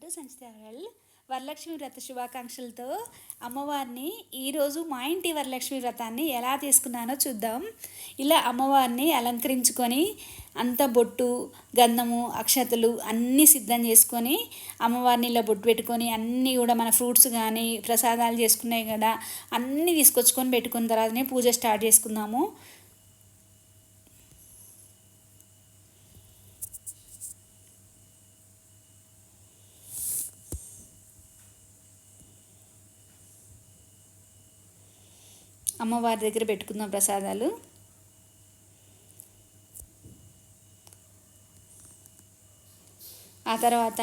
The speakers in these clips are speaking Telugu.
టు సంచితారల్ వరలక్ష్మి వ్రత శుభాకాంక్షలతో అమ్మవారిని ఈరోజు మా ఇంటి వరలక్ష్మి వ్రతాన్ని ఎలా తీసుకున్నానో చూద్దాం. ఇలా అమ్మవారిని అలంకరించుకొని అంత బొట్టు గంధము అక్షతలు అన్నీ సిద్ధం చేసుకొని అమ్మవారిని ఇలా బొట్టు పెట్టుకొని అన్నీ కూడా మన ఫ్రూట్స్ కానీ ప్రసాదాలు చేసుకున్నాయి కదా అన్నీ తీసుకొచ్చుకొని పెట్టుకున్న తర్వాతనే పూజ స్టార్ట్ చేసుకుందాము. అమ్మవారి దగ్గర పెట్టుకుందాం ప్రసాదాలు. ఆ తర్వాత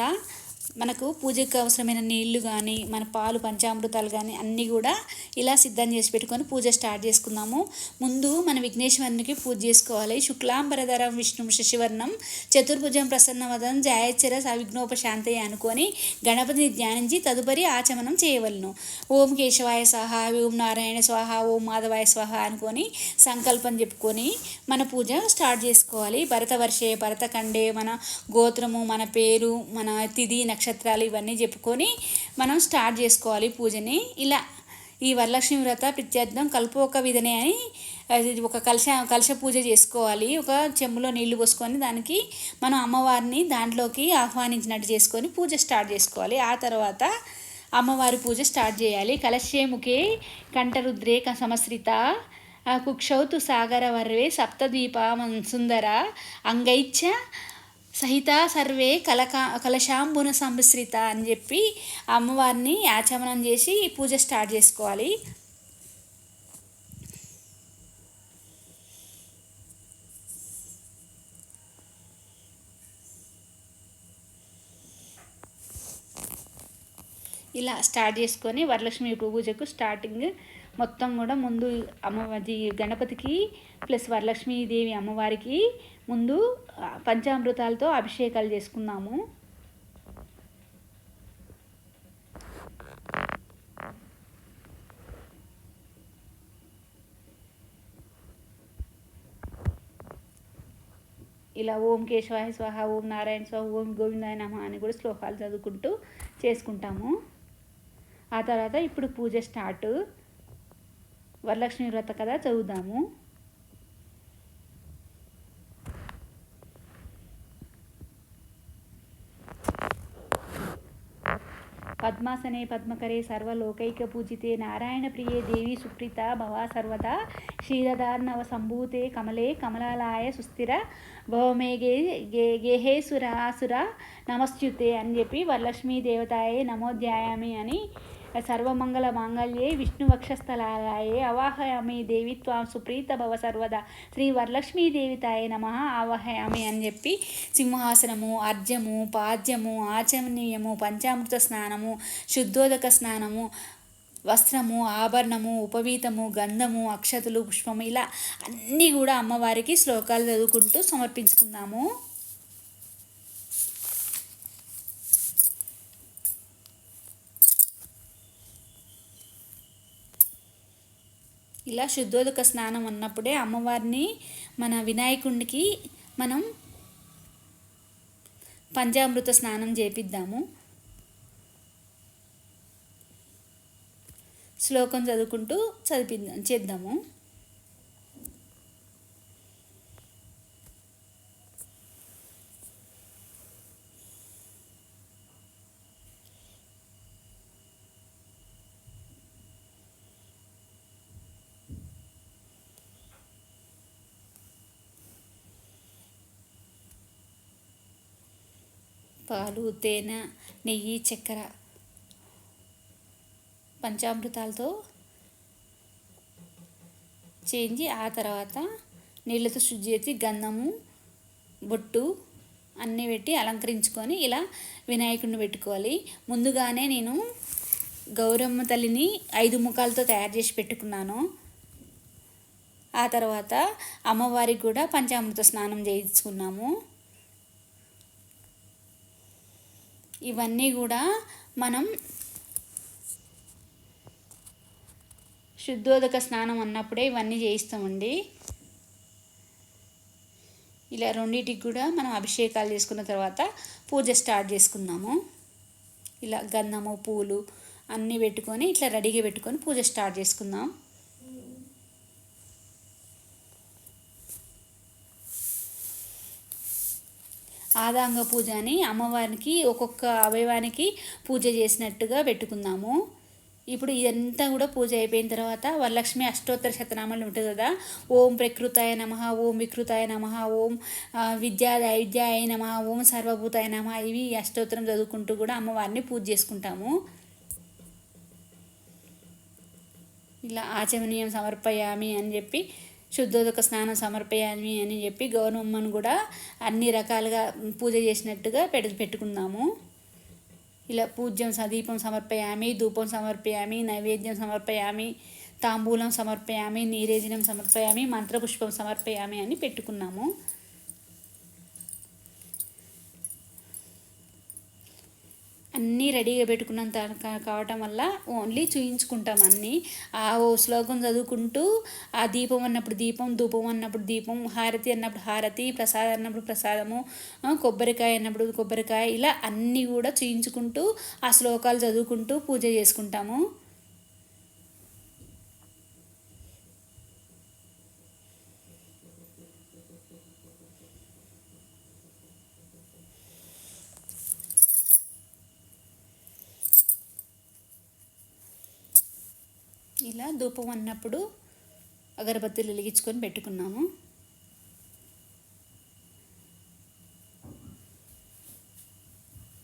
మనకు పూజకు అవసరమైన నీళ్లు కానీ మన పాలు పంచామృతాలు కానీ అన్నీ కూడా ఇలా సిద్ధం చేసి పెట్టుకొని పూజ స్టార్ట్ చేసుకుందాము. ముందు మన విఘ్నేశ్వరునికి పూజ చేసుకోవాలి. శుక్లాంబరధరం విష్ణు శశివర్ణం చతుర్భుజం ప్రసన్నవదనం జయచ్చర సవిఘ్నోపశాంతయ అనుకొని గణపతిని ధ్యానించి తదుపరి ఆచమనం చేయవలను. ఓం కేశవాయ స్వాహ, ఓం నారాయణ స్వాహ, ఓం మాధవాయ స్వాహ అనుకొని సంకల్పం చెప్పుకొని మన పూజ స్టార్ట్ చేసుకోవాలి. భరతవర్షే భరతఖండే మన గోత్రము మన పేరు మన తిథి నక్షత్రాలు ఇవన్నీ చెప్పుకొని మనం స్టార్ట్ చేసుకోవాలి పూజని. ఇలా ఈ వరలక్ష్మి వ్రత ప్రత్యర్థం కల్పోక విధనే అని ఒక కలశ పూజ చేసుకోవాలి. ఒక చెంబులో నీళ్లు పోసుకొని దానికి మనం అమ్మవారిని దాంట్లోకి ఆహ్వానించినట్టు చేసుకొని పూజ స్టార్ట్ చేసుకోవాలి. ఆ తర్వాత అమ్మవారి పూజ స్టార్ట్ చేయాలి. కలశేముఖే కంఠరుద్రే సమశ్రిత కుక్షౌతు సాగర వర్వే సప్తద్వీప సుందర అంగైచ్చ సహిత సర్వే కలశాంబున సంశ్రిత అని చెప్పి అమ్మవారిని ఆచమనం చేసి పూజ స్టార్ట్ చేసుకోవాలి. ఇలా స్టార్ట్ చేసుకొని వరలక్ష్మి పూజకు స్టార్టింగ్ మొత్తం కూడా ముందు అమ్మవారి గణపతికి ప్లస్ వరలక్ష్మీదేవి అమ్మవారికి ముందు పంచామృతాలతో అభిషేకాలు చేసుకున్నాము. ఇలా ఓం కేశవాయ స్వాహ, ఓం నారాయణ స్వాహ, ఓం గోవిందాయ నమః అని కూడా శ్లోకాలు చదువుకుంటూ చేసుకుంటాము. ఆ తర్వాత ఇప్పుడు పూజ స్టార్ట్. వరలక్ష్మి వ్రత కథ చదువుదాము. పద్మాసనే పద్మకరే సర్వలోకైక పూజితే నారాయణ ప్రియే దేవి సుప్రీత భవా సర్వదా క్షీరదార్ణవ సంభూతే కమలే కమలాలయ సుస్థిర భవమే గేహేసురాసుర నమస్యుతే అని చెప్పి వరలక్ష్మీ దేవతాయే నమోధ్యాయామి అని సర్వమంగళ మాంగళ్యే విష్ణువక్షస్థలాయే అవాహయామి దేవి త్వాం సుప్రీత భవ సర్వదా శ్రీ వరలక్ష్మీ దేవితాయే నమః ఆవాహయామి అని చెప్పి సింహాసనము అర్జము పాద్యము ఆచమనీయము పంచామృత స్నానము శుద్ధోదక స్నానము వస్త్రము ఆభరణము ఉపవీతము గంధము అక్షతలు పుష్పము ఇలా అన్నీ కూడా అమ్మవారికి శ్లోకాలు చదువుకుంటూ సమర్పించుకుందాము. ఇలా శుద్ధోదక స్నానం అన్నప్పుడే అమ్మవారిని మన వినాయకుడికి మనం పంచామృత స్నానం చేపిద్దాము. శ్లోకం చదువుకుంటూ చేద్దాము. పాలు తేనె నెయ్యి చక్కెర పంచామృతాలతో చేయించి ఆ తర్వాత నీళ్ళతో శుద్ధి చేసి గంధము బొట్టు అన్నీ పెట్టి అలంకరించుకొని ఇలా వినాయకుడిని పెట్టుకోవాలి. ముందుగానే నేను గౌరమ్మ తల్లిని 5 ముఖాలతో తయారు చేసి పెట్టుకున్నాను. ఆ తర్వాత అమ్మవారికి కూడా పంచామృత స్నానం చేయించుకున్నాము. ఇవన్నీ కూడా మనం శుద్ధోదక స్నానం అన్నప్పుడే ఇవన్నీ చేయిస్తామండి. ఇలా రెండింటికి కూడా మనం అభిషేకాలు చేసుకున్న తర్వాత పూజ స్టార్ట్ చేసుకుందాము. ఇలా గంధము పూలు అన్నీ పెట్టుకొని ఇట్లా రెడీగా పెట్టుకొని పూజ స్టార్ట్ చేసుకుందాం. ఆదాంగ పూజ అని అమ్మవారికి ఒక్కొక్క అవయవానికి పూజ చేసినట్టుగా పెట్టుకుందాము. ఇప్పుడు ఇదంతా కూడా పూజ అయిపోయిన తర్వాత వరలక్ష్మి అష్టోత్తర శతనామాలు ఉంటుంది కదా. ఓం ప్రకృతాయ నమః, ఓం వికృతాయ నమః, ఓం విద్యాయ నమః, ఓం సర్వభూతాయ నమః, ఇవి అష్టోత్తరం చదువుకుంటూ కూడా అమ్మవారిని పూజ చేసుకుంటాము. ఇలా ఆచమనీయం సమర్పయామి అని చెప్పి, శుద్ధోదక స్నానం సమర్పయామి అని చెప్పి గౌరమ్మను కూడా అన్ని రకాలుగా పూజ చేసినట్టుగా పెట్టుకుందాము. ఇలా పూజ్యం దీపం సమర్పయామి, ధూపం సమర్పయామి, నైవేద్యం సమర్పయామి, తాంబూలం సమర్పయామి, నీరేజనం సమర్పయామి, మంత్రపుష్పం సమర్పయామి అని పెట్టుకున్నాము. అన్నీ రెడీగా పెట్టుకున్నంత కావటం వల్ల ఓన్లీ చూయించుకుంటాం అన్నీ. ఓ శ్లోకం చదువుకుంటూ ఆ దీపం అన్నప్పుడు దీపం, ధూపం అన్నప్పుడు దీపం, హారతి అన్నప్పుడు హారతి, ప్రసాదం అన్నప్పుడు ప్రసాదము, కొబ్బరికాయ అన్నప్పుడు కొబ్బరికాయ, ఇలా అన్నీ కూడా చూయించుకుంటూ ఆ శ్లోకాలు చదువుకుంటూ పూజ చేసుకుంటాము. ఇలా ధూపం అన్నప్పుడు అగరబత్తులు వెలిగించుకొని పెట్టుకున్నాము.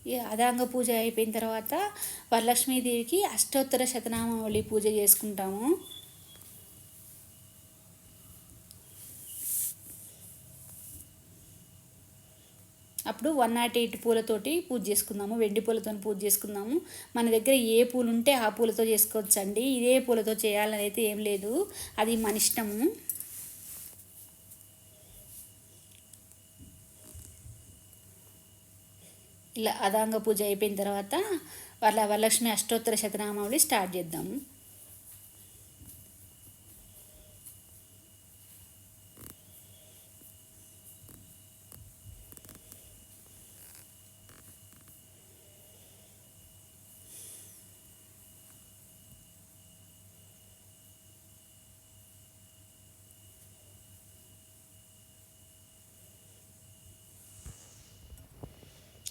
ఈ ఆదాంగ పూజ అయిపోయిన తర్వాత వరలక్ష్మీదేవికి అష్టోత్తర శతనామావళి పూజ చేసుకుంటాము. అప్పుడు 108 పూలతోటి పూజ చేసుకుందాము. వెండి పూలతో పూజ చేసుకుందాము. మన దగ్గర ఏ పూలు ఉంటే ఆ పూలతో చేసుకోవచ్చండి. ఇదే పూలతో చేయాలని అయితే ఏం లేదు, అది మన ఇష్టము. ఇలా అదాంగ పూజ అయిపోయిన తర్వాత వరలక్ష్మి అష్టోత్తర శతనామావళి స్టార్ట్ చేద్దాము.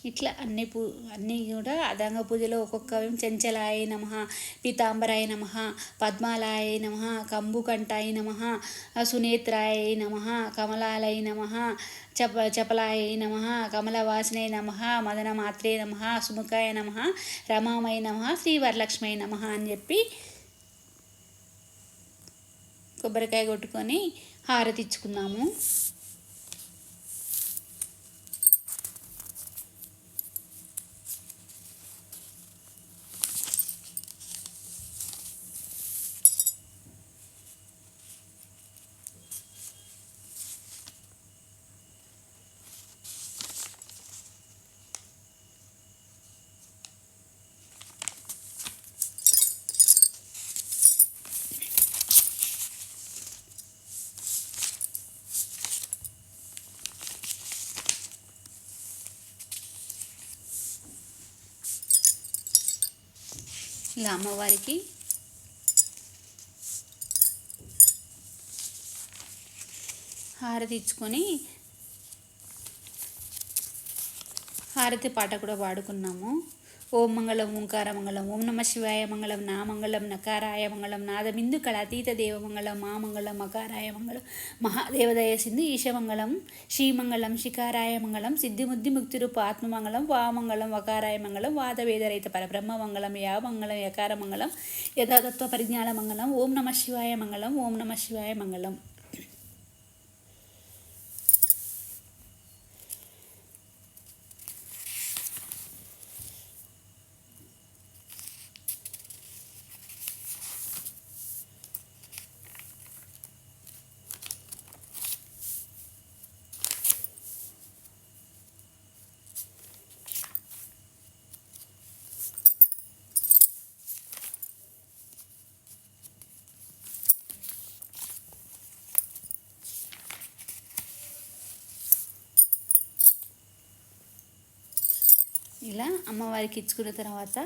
ఇట్లా అన్నీ కూడా అదాంగ పూజలో ఒక్కొక్క చెంచలాయ నమః, పీతాంబరాయ నమః, పద్మాలాయ నమః, కంబుకంఠాయ నమః, సునేత్రాయ నమః, కమలాలయ నమః, చపలాయ నమః, కమలవాసినే నమః, మదనమాత్రే నమః, సుముఖాయ నమః, రమామయ నమః, శ్రీవరలక్ష్మీ నమః అని చెప్పి కొబ్బరికాయ కొట్టుకొని హారతి ఇచ్చుకుందాము. ఇలా అమ్మవారికి హారతి ఇచ్చుకొని హారతి పాట కూడా పాడుకున్నాము. ఓం మంగళం ఓంకార మంగళం, ఓం నమ శివాయ మంగళం, నా మంగళం నకారాయ మంగళం, నాదమిందు కళాతీత దేవమంగళం, మా మంగళం మకారాయ మంగళం, మహాదేవదయ సింధు ఈశమంగళం, శ్రీమంగళం శిఖారాయ మంగళం, సిద్ధిముద్ది ముక్తిరూప ఆత్మమంగళం, వామంగళం వకారాయ మంగళం, వాదవేదరహిత పరబ్రహ్మ మంగళం, యా మంగళం యకార మంగళం, యథాతత్వ పరిజ్ఞాన మంగళం, ఓం నమ శివాయ మంగళం, ఓం నమ శివాయ మంగళం. ఇలా అమ్మవారికి ఇచ్చుకున్న తర్వాత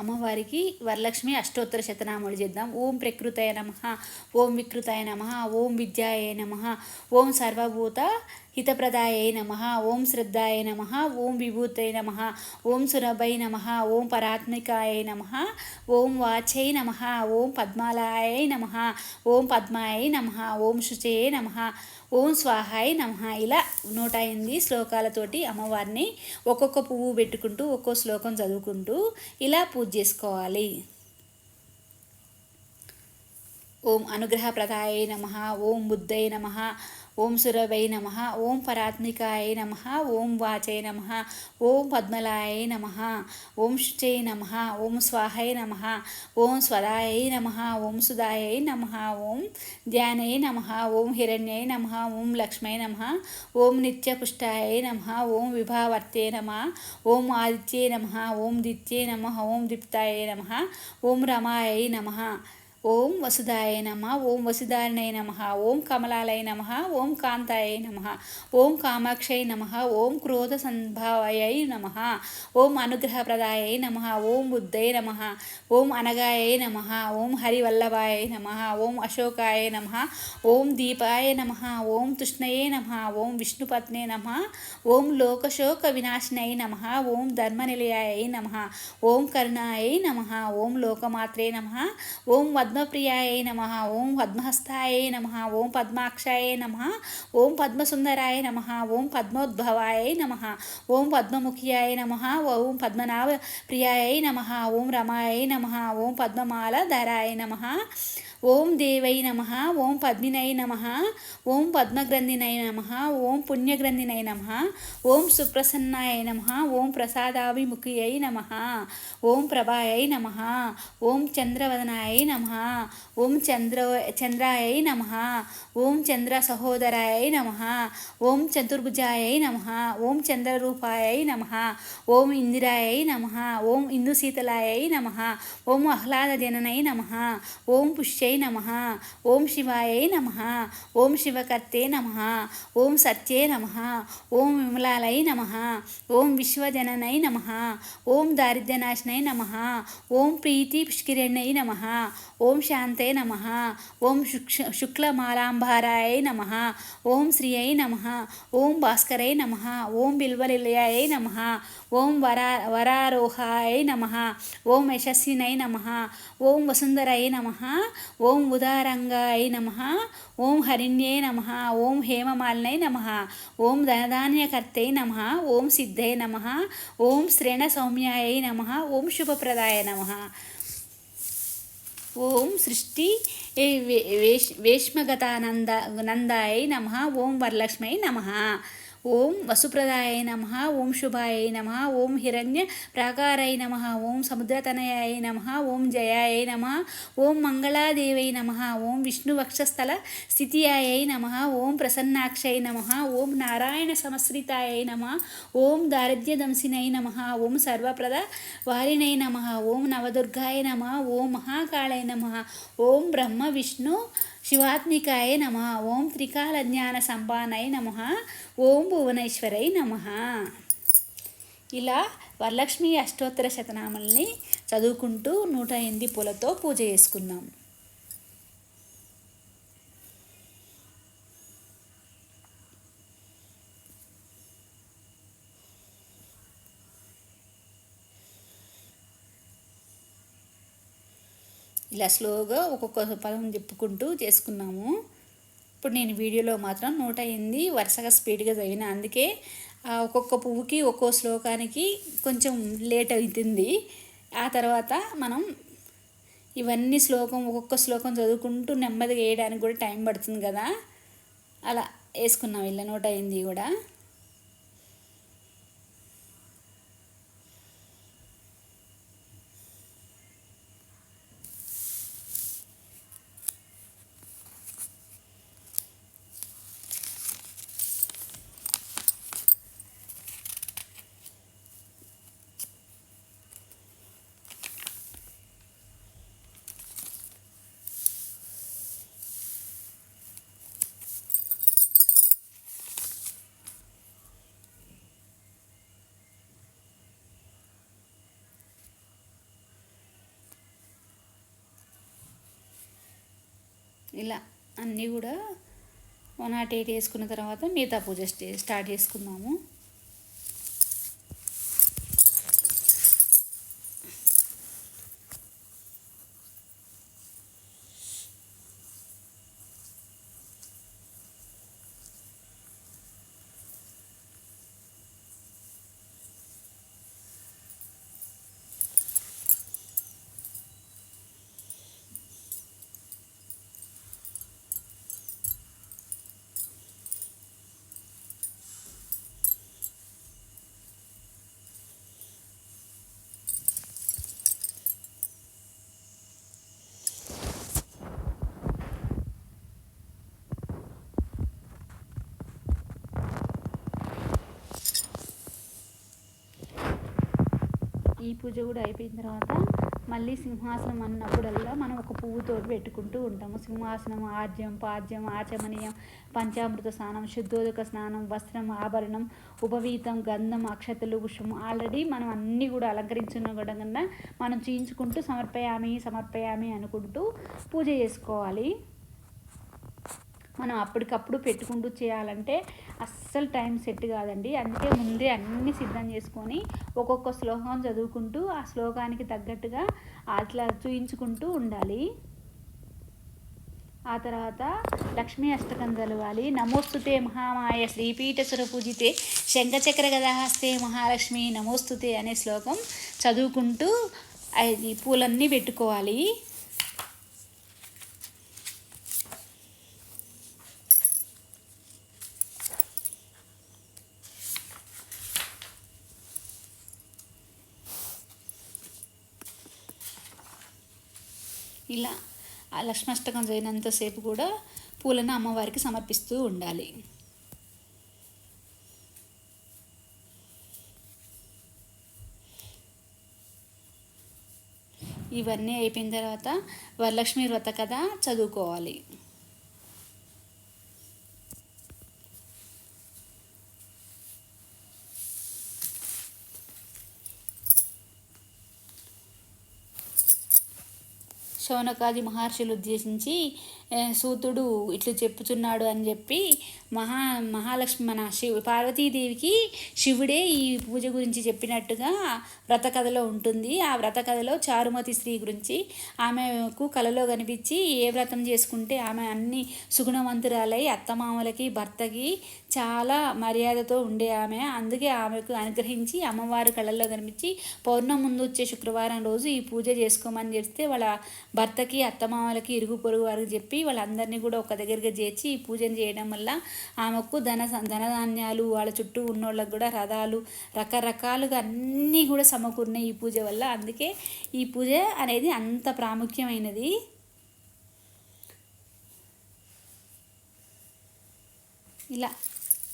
అమ్మవారికి వరలక్ష్మి అష్టోత్తర శతనామాలు చేద్దాం. ఓం ప్రకృతయ నమః, ఓం వికృతాయ నమః, ఓం విద్యాయ నమః, ఓం సర్వభూత హితప్రదాయ నమః, ఓం శ్రద్ధాయ నమః, ఓం విభూతయ నమః, ఓం సురభై నమః, ఓం పరాత్మికాయ నమః, ఓం వాచై నమః, ఓం పద్మాలయ నమః, ఓం పద్మాయ నమః, ఓం శుచయే నమః, ఓం స్వాహాయ నమః. ఇలా 108 శ్లోకాలతోటి అమ్మవారిని ఒక్కొక్క పువ్వు పెట్టుకుంటూ ఒక్కో శ్లోకం చదువుకుంటూ ఇలా పూజ చేసుకోవాలి. ఓం అనుగ్రహప్రదాయ నమః, ఓం బుద్ధై నమః, ఓం సురభై నమః, ఓం పరాత్మికాయ నమః, ఓం వాచై నమః, ఓం పద్మలాయ నమః, ఓం శుచై నమః, ఓం స్వాహై నమః, ఓం స్వదాయ నమః, ఓం సుదాయ నమః, ఓం ధ్యానై నమః, ఓం హిరణ్యై నమః, ఓం లక్ష్మై నమః, ఓం నిత్యపుష్టాయ నమః, ఓం విభావర్తే నమః, ఓం ఆదిత్యై నమః, ఓం దిత్యై నమః, ఓం దీప్తాయ నమః, ఓం రమాయ నమః, ఓం వసుదాయ నమః, ఓం వసుధారణయ నమః, ఓం కమలాలయ నమః, ఓం కాంతాయ నమః, ఓం కామాక్షయ నమః, ఓం క్రోధ సంభావయ నమః, ఓం అనుగ్రహప్రదాయ నమః, ఓం బుద్ధయ నమః, ఓం అనగాయ నమః, ఓం హరివల్లభాయ నమః, ఓం అశోకాయ నమః, ఓం దీపాయ నమః, ఓం తృష్ణయే నమః, ఓం విష్ణుపత్నే నమః, ఓం లోకశోక వినాశినై నమః, ఓం ధర్మనిలయాయ నమః, ఓం కరుణాయ నమః, ఓం లోకమాత్రే నమః, ఓం పద్మప్రియాయ నమః, ఓం పద్మహస్తాయ నమః, ఓం పద్మాక్షాయ నమః, ఓం పద్మసుందరాయ నమః, ఓం పద్మోద్భవాయ నమః, ఓం పద్మముఖ్యాయ నమః, ఓం పద్మనాభ ప్రియాయ నమః, ఓం రమాయ నమః, ఓం పద్మమాలధరాయ నమః, ఓం దేవై నమః, ఓం పద్మినై నమః, ఓం పద్మగ్రంథినై నమః, ఓం పుణ్యగ్రంథినై నమః, ఓం సుప్రసన్నాయ నమః, ఓం ప్రసాదాభిముఖ్యై నమః, ఓం ప్రభాయై నమః, ఓం చంద్రవదనాయ నమః, ఓం చంద్రాయ నమః, ఓం చంద్ర సహోదరాయ నమః, ఓం చతుర్భుజాయ నమః, ఓం చంద్రరూపాయ నమః, ఓం ఇందిరాయ నమః, ఓం ఇందుశీతలాయ నమః, ఓం ఆహ్లాదజననై నమః, ఓం పుష్యై నమః, ఓం శివాయ నమః, ఓం శివకర్తే నమః, ఓం సత్యే నమః, ఓం విమలాలై నమః, ఓం విశ్వజననై నమః, ఓం దారిద్ర్యనాశనై నమః, ఓం ప్రీతి పుష్కిరణై నమః, ఓం శాంతే నమః, ఓం శుక్లమాలాంబారాయ నమః, ఓం శ్రియై నమః, ఓం భాస్కరై నమః, ఓం బిల్వలిలయాయ నమః, ఓం వరారోహాయ నమః, ఓం యశస్వినై నమః, ఓం వసుంధరై నమః, ఓం ఉదారంగాయ నమః, ఓం హరిణ్యే నమః, ఓం హేమమాలినై నమః, ఓం ధనధాన్యకర్తై నమః, ఓం సిద్ధై నమః, ఓం శ్రేణ సౌమ్యాయ నమః, ఓం శుభప్రదాయ నమః, ఓం సృష్టి వేష్మగతానందాయ నమః, ఓం వరలక్ష్మై నమః, ఓం వసుప్రదాయ నమః, ఓం శుభాయ నమః, ఓం హిరణ్య ప్రాకారాయ నమః, ఓం సముద్రతనయాయ నమః, ఓం జయాయ నమః, ఓం మంగళాదేవై నమః, ఓం విష్ణువక్షస్థల స్థితియాయ నమః, ఓం ప్రసన్నాక్షయ నమః, ఓం నారాయణ సమశ్రితాయ నమః, ఓం దారిద్ర్యదంసినై నమః, ఓం సర్వప్రద వారినై నమః, ఓం నవదుర్గాయ నమః, ఓం మహాకాళాయ నమః, ఓం బ్రహ్మ విష్ణు శివాత్మికాయ నమః, ఓం త్రికాల జ్ఞాన సంపాదనాయ నమః, ఓం భువనేశ్వరై నమః. ఇలా వరలక్ష్మి అష్టోత్తర శతనామాల్ని చదువుకుంటూ 108 పూలతో పూజ చేసుకుందాం. ఇలా స్లోగా ఒక్కొక్క పదం చెప్పుకుంటూ చేసుకున్నాము. ఇప్పుడు నేను వీడియోలో మాత్రం 108 వరుసగా స్పీడ్గా చదివిన, అందుకే ఒక్కొక్క పువ్వుకి ఒక్కో శ్లోకానికి కొంచెం లేట్ అవుతుంది. ఆ తర్వాత మనం ఇవన్నీ ఒక్కొక్క శ్లోకం చదువుకుంటూ నెమ్మదిగా వేయడానికి కూడా టైం పడుతుంది కదా, అలా వేసుకున్నాం ఇలా 108 కూడా. ఇలా అన్నీ కూడా 108 వేసుకున్న తర్వాత మిగతా పూజ స్టార్ట్ చేసుకుందాము. ఈ పూజ కూడా అయిపోయిన తర్వాత మళ్ళీ సింహాసనం అన్నప్పుడల్లా మనం ఒక పువ్వుతో పెట్టుకుంటూ ఉంటాము. సింహాసనం, ఆజ్యం, పాజ్యం, ఆచమనీయం, పంచామృత స్నానం, శుద్ధోదక స్నానం, వస్త్రం, ఆభరణం, ఉపవీతం, గంధం, అక్షతలు, పుష్పం ఆల్రెడీ మనం అన్నీ కూడా అలంకరించిన కూడా మనం చేయించుకుంటూ సమర్పయామి అనుకుంటూ పూజ చేసుకోవాలి. మనం అప్పటికప్పుడు పెట్టుకుంటూ చేయాలంటే అస్సలు టైం సెట్ కాదండి. అందుకే ముందే అన్నీ సిద్ధం చేసుకొని ఒక్కొక్క శ్లోకం చదువుకుంటూ ఆ శ్లోకానికి తగ్గట్టుగా అట్లా చూయించుకుంటూ ఉండాలి. ఆ తర్వాత లక్ష్మీ అష్టకం చదవాలి. నమోస్తుతే మహామాయ శ్రీపీఠసుర పూజితే శంఖచక్ర గదాహస్తే మహాలక్ష్మి నమోస్తుతే అనే శ్లోకం చదువుకుంటూ ఈ పూలన్నీ పెట్టుకోవాలి. ఇలా ఆ లక్ష్మీష్టకం చేయనంతసేపు కూడా పూలను అమ్మవారికి సమర్పిస్తూ ఉండాలి. ఇవన్నీ అయిపోయిన తర్వాత వరలక్ష్మి వ్రత కథ చదువుకోవాలి. శౌనకాది మహర్షులు ఉద్దేశించి సూతుడు ఇట్లు చెప్పుచున్నాడు అని చెప్పి మహాలక్ష్మి మన పార్వతీదేవికి శివుడే ఈ పూజ గురించి చెప్పినట్టుగా వ్రత కథలో ఉంటుంది. ఆ వ్రత కథలో చారుమతి స్త్రీ గురించి ఆమెకు కలలో కనిపించి ఏ వ్రతం చేసుకుంటే ఆమె అన్ని సుగుణవంతురాలై అత్తమామలకి భర్తకి చాలా మర్యాదతో ఉండే ఆమె. అందుకే ఆమెకు అనుగ్రహించి అమ్మవారు కళల్లో కనిపించి పౌర్ణమి ముందు వచ్చే శుక్రవారం రోజు ఈ పూజ చేసుకోమని చెప్తే వాళ్ళ భర్తకి అత్తమామలకి ఇరుగు పొరుగు వారికి చెప్పి వాళ్ళందరినీ కూడా ఒక దగ్గరగా చేర్చి ఈ పూజను చేయడం వల్ల ఆమెకు ధనధాన్యాలు వాళ్ళ చుట్టూ ఉన్నోళ్ళకు కూడా రథాలు రకరకాలుగా అన్నీ కూడా సమకూరినాయి ఈ పూజ వల్ల. అందుకే ఈ పూజ అనేది అంత ప్రాముఖ్యమైనది. ఇలా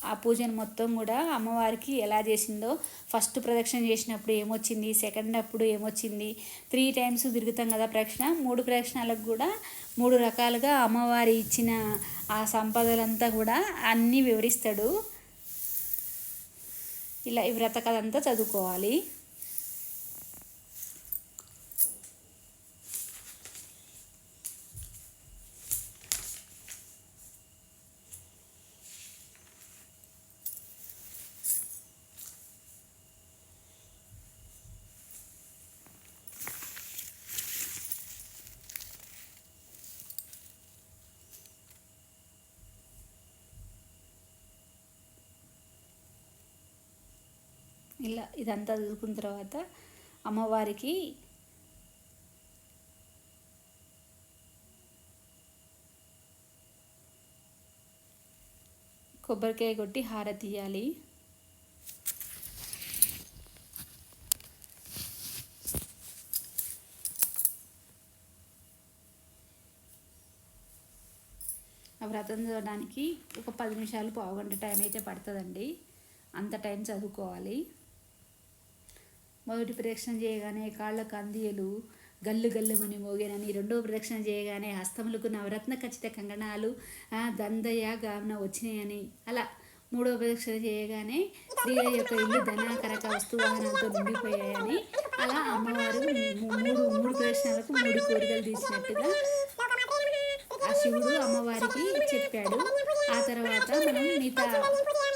ఆ పూజను మొత్తం కూడా అమ్మవారికి ఎలా చేసిందో ఫస్ట్ ప్రదక్షిణ చేసినప్పుడు ఏమొచ్చింది, సెకండ్ అప్పుడు ఏమొచ్చింది, 3 టైమ్స్ తిరుగుతాం కదా ప్రదక్షిణ, 3 ప్రదక్షిణాలకు కూడా 3 రకాలుగా అమ్మవారి ఇచ్చిన ఆ సంపదలంతా కూడా అన్నీ వివరిస్తాడు. ఇలా ఈ వ్రత కథ అంతా చదువుకోవాలి. ఇలా ఇదంతా చదువుకున్న తర్వాత అమ్మవారికి కొబ్బరికాయ కొట్టి హారతి ఇవ్వాలి. ఆ వ్రతం చదవడానికి ఒక 10 నిమిషాలు పావుగంట టైం అయితే పడుతుందండి. అంత టైం చదువుకోవాలి. మొదటి ప్రదక్షిణ చేయగానే కాళ్ళకు అందియలు గల్లు గల్లుమని మోగేనని, రెండవ ప్రదక్షిణ చేయగానే హస్తములకు నవరత్న ఖచ్చిత కంగణాలు దందయ్య గావన వచ్చినాయని, అలా మూడవ ప్రదక్షిణ చేయగానే స్త్రీల యొక్క ఇల్లు ధనాకరక వస్తువాహనాలతో నిండిపోయాయని, అలా అమ్మవారు మూడు ప్రదక్షిణాలకు 3 కోరికలు తీసినట్టుగా ఆ శివుడు అమ్మవారికి చెప్పాడు. ఆ తర్వాత మనం మిగతా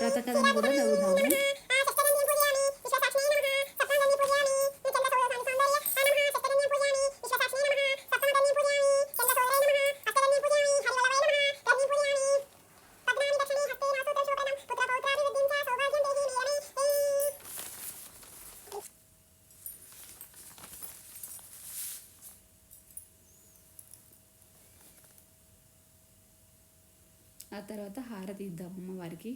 వ్రత కథను కూడా చదువుదాము. ఆ తర్వాత హారతి ఇద్దాం అమ్మవారికి.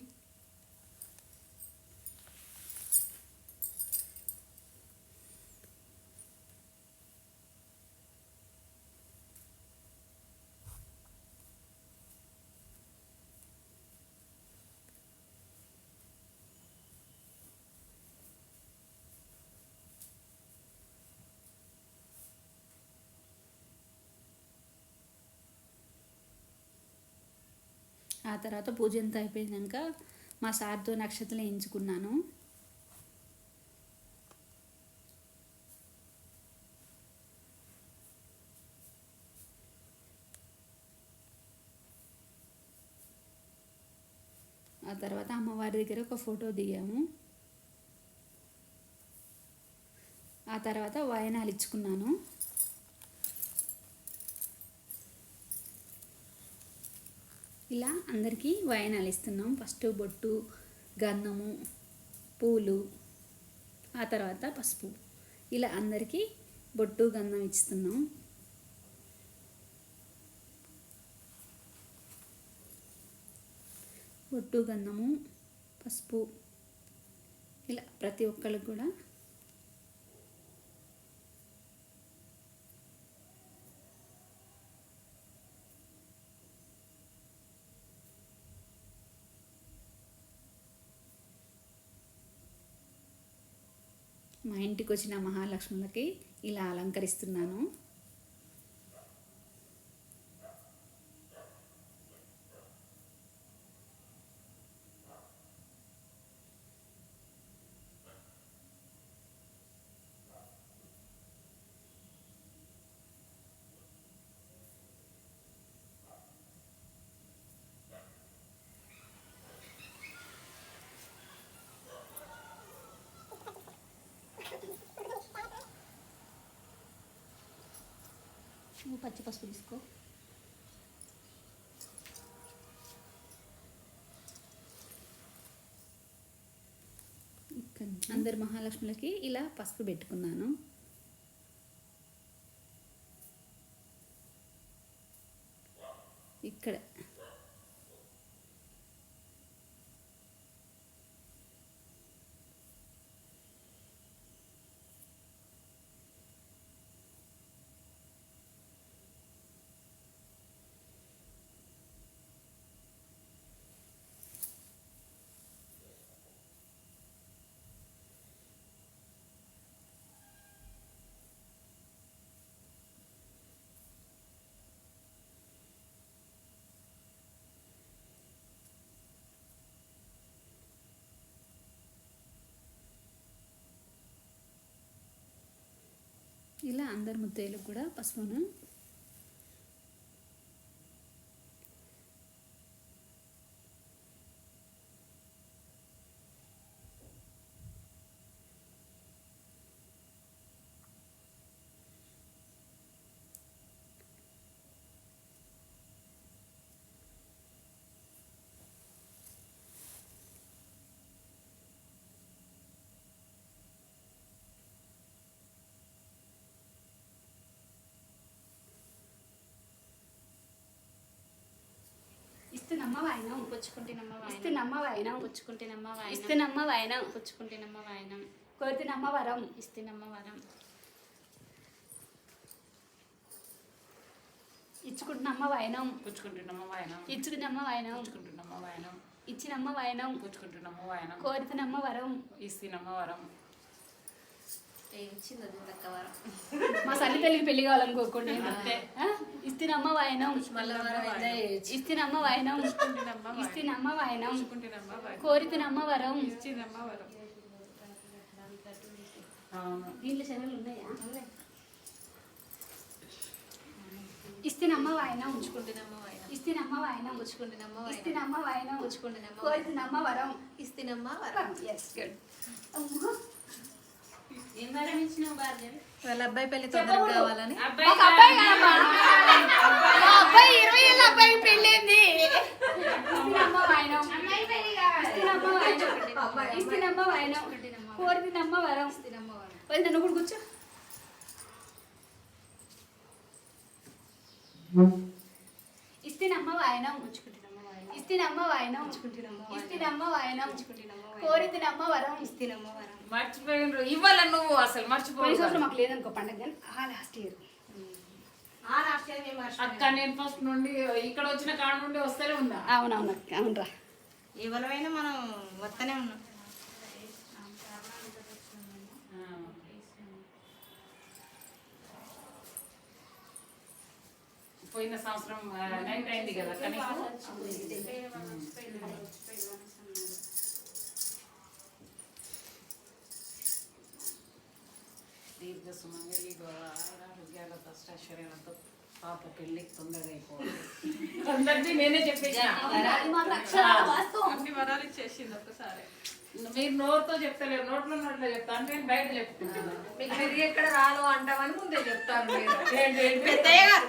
ఆ తర్వాత పూజ అంతా అయిపోయాక మా సార్తో నక్షత్రం వేయించుకున్నాను. ఆ తర్వాత అమ్మవారి దగ్గర ఒక ఫోటో దిగాము. ఆ తర్వాత వాయనాలు ఇచ్చుకున్నాను. ఇలా అందరికీ వాయనాలు ఇస్తున్నాం. ఫస్ట్ బొట్టు, గంధము, పూలు, ఆ తర్వాత పసుపు, ఇలా అందరికీ బొట్టు గంధం ఇస్తున్నాం. బొట్టు, గంధము, పసుపు, ఇలా ప్రతి ఒక్కరికి కూడా మా ఇంటికి వచ్చిన మహాలక్ష్ములకి ఇలా అలంకరిస్తున్నాను. నువ్వు పచ్చి పసుపు తీసుకో. అందరు మహాలక్ష్ములకి ఇలా పసుపు పెట్టుకున్నాను. ఇక్కడ ఇలా అందరు ముత్తైలకు కూడా పసుపును ఇస్తున్నమ్మ వాయనం పుచ్చుకుంటేనమ్మ వాయనం ఇస్తున్నమ్మ వాయనం పుచ్చుకుంటేనమ్మ వాయనం ఇస్తున్నమ్మ వాయనం పుచ్చుకుంటేనమ్మ వాయనం కోరితినమ్మ వరం ఇస్తేనమ్మ వరం ఇచ్చుకుంటున్నమ్మ వాయనం పుచ్చుకుంటున్నమ్మ వాయనం ఇచ్చుకున్నమ్మ వాయనం పుచ్చుకుంటున్నమ్మ వాయనం ఇచ్చినమ్మ వాయనం పుచ్చుకుంటున్నమ్మ వాయనం కోరితినమ్మ వరం ఇస్తున్నమ్మ వరం. ఇచ్చింది అది తక్కువ వరం. మా సల్లి తల్లికి పెళ్లి కావాలనుకోకుండా ఇస్తున్నమ్మ వాయనం మళ్ళీ వరం ఎంజాయ్ చేయొచ్చు. ఇస్తున్నమ్మ వాయనం పుచ్చుకుంటున్నమ్మ వాయనం ఇస్తున్నమ్మ వాయనం పుచ్చుకుంటున్నమ్మ వాయనం కోరితినమ్మ వరం ఇచ్చినమ్మ వరం. దీంట్లో శనగలు ఉన్నాయా? ఇస్తినమ్మ వాయనం ఉంచుకుంటున్నమ్మ వాయనం ఇస్తినమ్మ వాయనం ఉంచుకుంటున్నమ్మ వాయనం ఇస్తినమ్మ వాయనం ఉంచుకుంటున్నమ్మ కోరితినమ్మ వరం ఇస్తినమ్మ వరం ఎస్ గుడ్ ఏం వరం ఇచ్చినావు భార్గవి? వాళ్ళ అబ్బాయి పెళ్లి తొందరగా కావాలని ఒక అబ్బాయి కాదమ్మా. మా అబ్బాయి 20 ఏళ్ళ అబ్బాయికి పెళ్ళింది. ఇస్తినమ్మ వాయనం ఇస్తినమ్మ వాయనం ఇస్తినమ్మ వాయనం కోరితినమ్మ వరం ఇస్తినమ్మ వరం పోయింది నువ్వు కూడా కూర్చో. ఇస్తినమ్మ వాయనం ఉంచుకుంటున్నమ్మ వాయనం ఇస్తినమ్మ వాయనం ఉంచుకుంటున్నమ్మ వాయనం ఇస్తినమ్మ వాయనం ఉంచుకుంటున్నమ్మ వాయనం కోరితినమ్మ వరం ఇస్తినమ్మ వరం మర్చిపోయినరు ఇవ్వాల నువ్వు అసలు పోయిన మర్చిపోయి సంవత్సరం మాకు లేదనుకో పండగ కానీ లాస్ట్ ఇయర్ అక్క నేను ఫస్ట్ నుండి ఇక్కడ వచ్చిన కాడ నుండి వస్తూనే ఉందా అవునవును అవునరా ఎవరైనా మనం వస్తూనే ఉన్నాం. పోయిన సంవత్సరం 9 అయింది కదా కనీసం దీర్ఘ సుమంగళి ఆరోగ్యాలతో అష్టైశ్వర్యాలతో పాప పెళ్ళి తొందరగా అయిపోవాలి అందరికీ నేనే చెప్పేసిన అన్ని వరాలు ఇచ్చేసింది ఒక్కసారి మీరు నోరుతో చెప్తలేరు నోట్లో చెప్తాను నేను బయట చెప్తున్నాను ఎక్కడ రాను అంటామని ముందే చెప్తాను ఏంటి? పెద్దయ్య గారు